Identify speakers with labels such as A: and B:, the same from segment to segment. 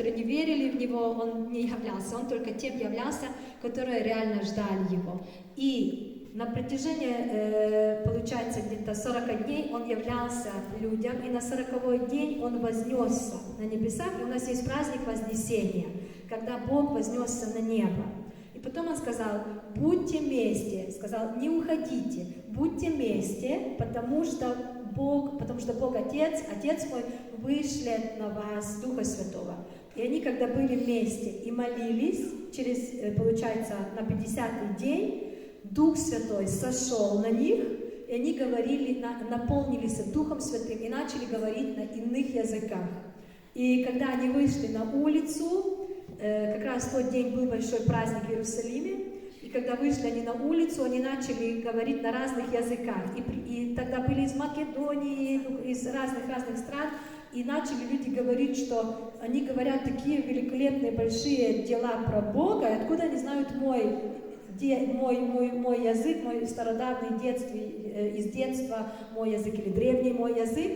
A: которые не верили в Него, Он не являлся. Он только тем являлся, которые реально ждали Его. И на протяжении, получается, где-то 40 дней Он являлся людям, и на 40-й день Он вознесся на небеса. И у нас есть праздник Вознесения, когда Бог вознесся на небо. И потом Он сказал: будьте вместе, сказал: не уходите, будьте вместе, потому что Бог Отец, Отец мой, вышлет на вас Духа Святого. И они, когда были вместе и молились, получается, на 50-й день, Дух Святой сошел на них, и они говорили, наполнились Духом Святым и начали говорить на иных языках. И когда они вышли на улицу, как раз в тот день был большой праздник в Иерусалиме, и когда вышли они на улицу, они начали говорить на разных языках. И тогда были из Македонии, из разных стран, и начали люди говорить, что они говорят такие великолепные большие дела про Бога, и откуда они знают мой язык, мой стародавний из детства мой язык или древний мой язык.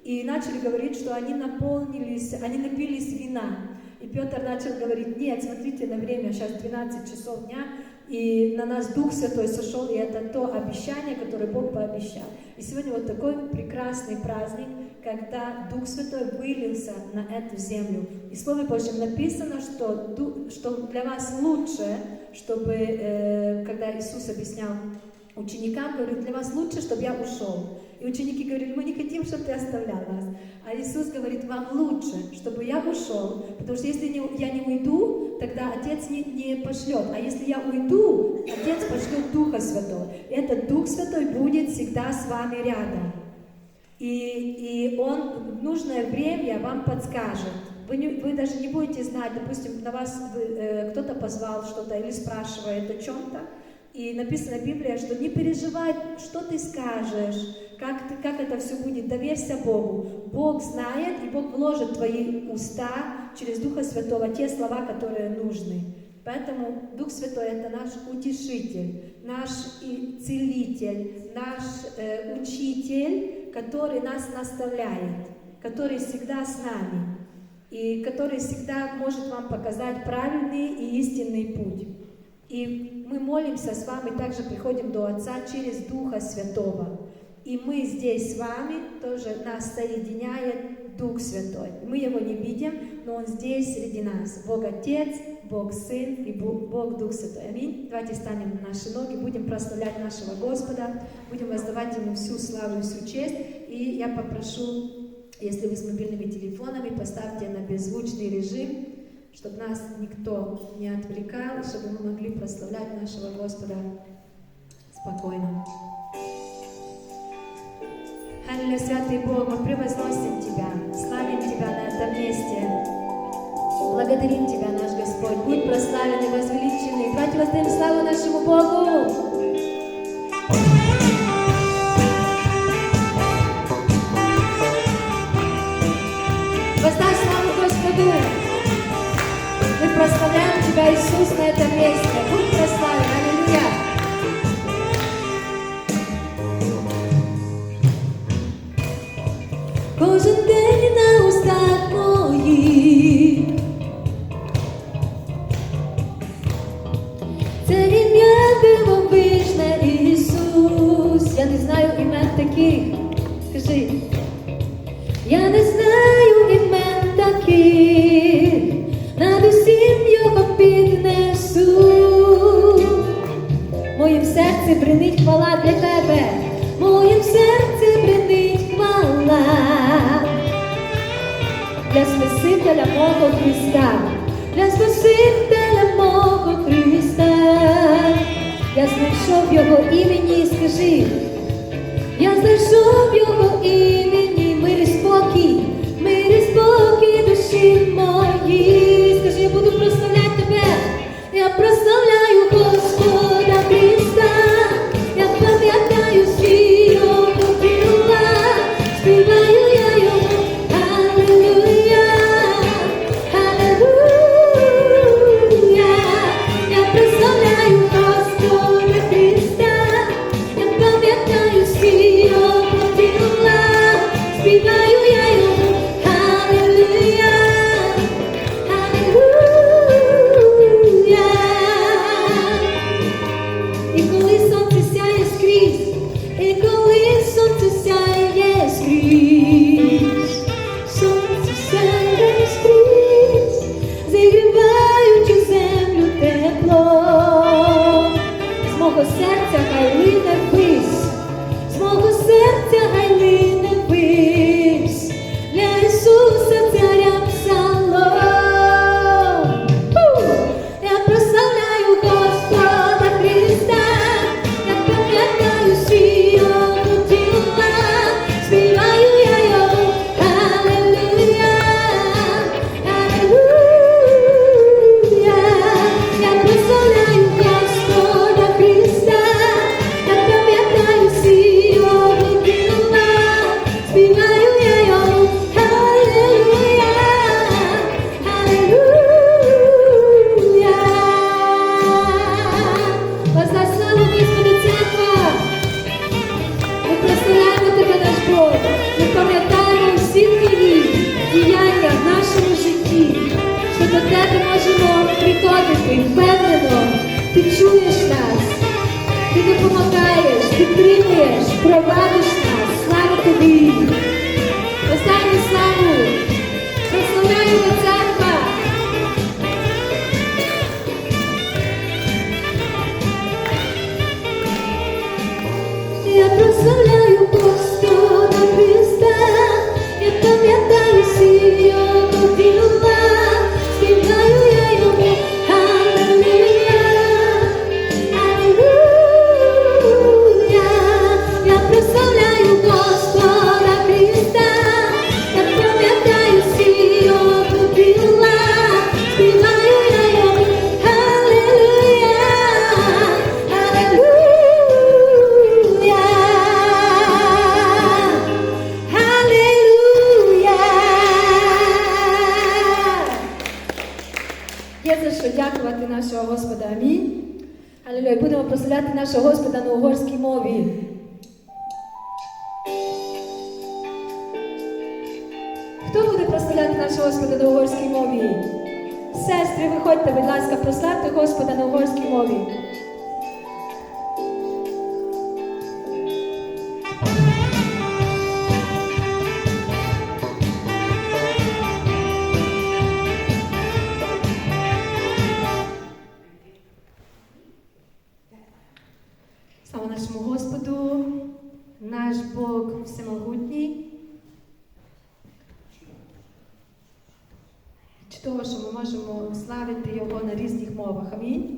A: И начали говорить, что они напились вина. И Петр начал говорить: нет, смотрите на время, сейчас 12 часов дня, и на нас Дух Святой сошел, и это то обещание, которое Бог пообещал. И сегодня вот такой прекрасный праздник, когда Дух Святой вылился на эту землю. И в Слове Божьем написано, что для вас лучше, чтобы, когда Иисус объяснял ученикам, говорит: для вас лучше, чтобы я ушел. И ученики говорили: мы не хотим, чтобы ты оставлял нас. А Иисус говорит: вам лучше, чтобы я ушел, потому что если я не уйду, тогда Отец не пошлет. А если я уйду, Отец пошлет Духа Святого. И этот Дух Святой будет всегда с вами рядом. И Он в нужное время вам подскажет. Вы даже не будете знать, допустим, на вас кто-то позвал что-то или спрашивает о чем-то. И написано в Библии, что не переживай, что ты скажешь, как это все будет, доверься Богу. Бог знает, и Бог вложит в твои уста через Духа Святого те слова, которые нужны. Поэтому Дух Святой — это наш утешитель, наш целитель, наш учитель, который нас наставляет, который всегда с нами, и который всегда может вам показать правильный и истинный путь. И мы молимся с вами, также приходим до Отца через Духа Святого. И мы здесь с вами, тоже нас соединяет Дух Святой. Мы Его не видим, но Он здесь среди нас. Бог Отец, Бог Сын и Бог Дух Святой. Аминь. Давайте станем на наши ноги, будем прославлять нашего Господа, будем воздавать Ему всю славу и всю честь. И я попрошу, если вы с мобильными телефонами, поставьте на беззвучный режим, чтобы нас никто не отвлекал, чтобы мы могли прославлять нашего Господа спокойно. Аллилуйя, святый Бог, мы превозносим Тебя, славим Тебя на этом месте. Благодарим Тебя, наш Господь. Будь прославлен и возвеличенный. Давайте воздаем славу нашему Богу. Воздай славу Господу. Мы прославляем Тебя, Иисус, на этом месте. Будь прославлен. Аллилуйя. Кожен день на устах моїх це ім'я дивовижне, Ісус. Я не знаю імен таких. Скажи. Я не знаю імен таких. Над усім його піднесу. Моїм серці бринить хвала для Тебе. Моїм серці бринить хвала для Спасителя мого Христа, для Спасителя мого Христа. Я знайшов Його імені, скажи, я знайшов Його імені, мир і спокій душі мої. Скажи, я буду прославляти Тебе, я прославляю Господа Христа, я пам'ятаю всі Його діла, співаю я Йому. Аллилуйя, аллилуйя, я прославляю Господа Христа, я пам'ятаю всі Його діла, співаю я Йому. Аллилуйя, тебе можемо приходити впевнено. Ти чуєш нас, ти допомагаєш, підтримуєш, провадиш нас. Слава тобі! Останню славу! Прославляємо церква! Я прославляю Господа Христа, я пам'ятаю всі його діла, співаю я йому Алілуя, Алілуя. Я прославляю Господа Христа, я пам'ятаю всі його діла, співаю я йому Алілуя, Алілуя. Є за що дякувати нашого Господа. Амінь. Алілуя. Будемо прославляти нашого Господа на угорській мові. Хто буде прославляти нашого Господа на угорській мові? Сестри, виходьте, будь ласка, прославте Господа на угорській мові. Слава нашому Господу, наш Бог всемогутній. Чудово, що ми можемо славити Його на різних мовах. Амінь.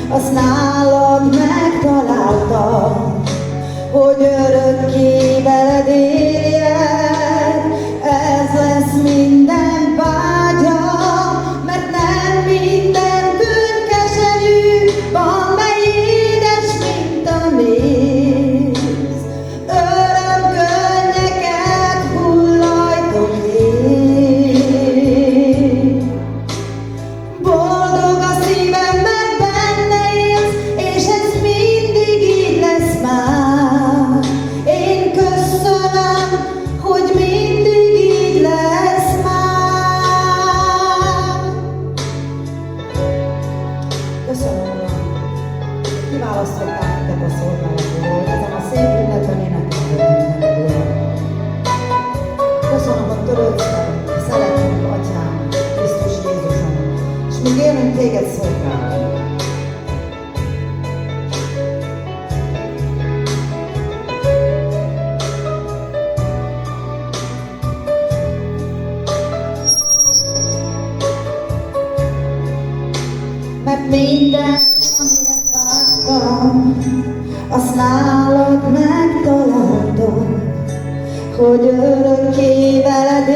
B: Azt nálad megtaláltam, hogy örökké veled éljek. Ez lesz minden vágyam, mert nem minden könyv keserű, van mely édes, mint a méz. Örömkönnyeket hullajtok én. Boldog a szívem, mert benne élsz, és ez mindig így lesz már. Én köszönöm, hogy csak élünk téged szolgálni. Mert minden, amire vártam, azt nálad megtaláltam, hogy örökké veled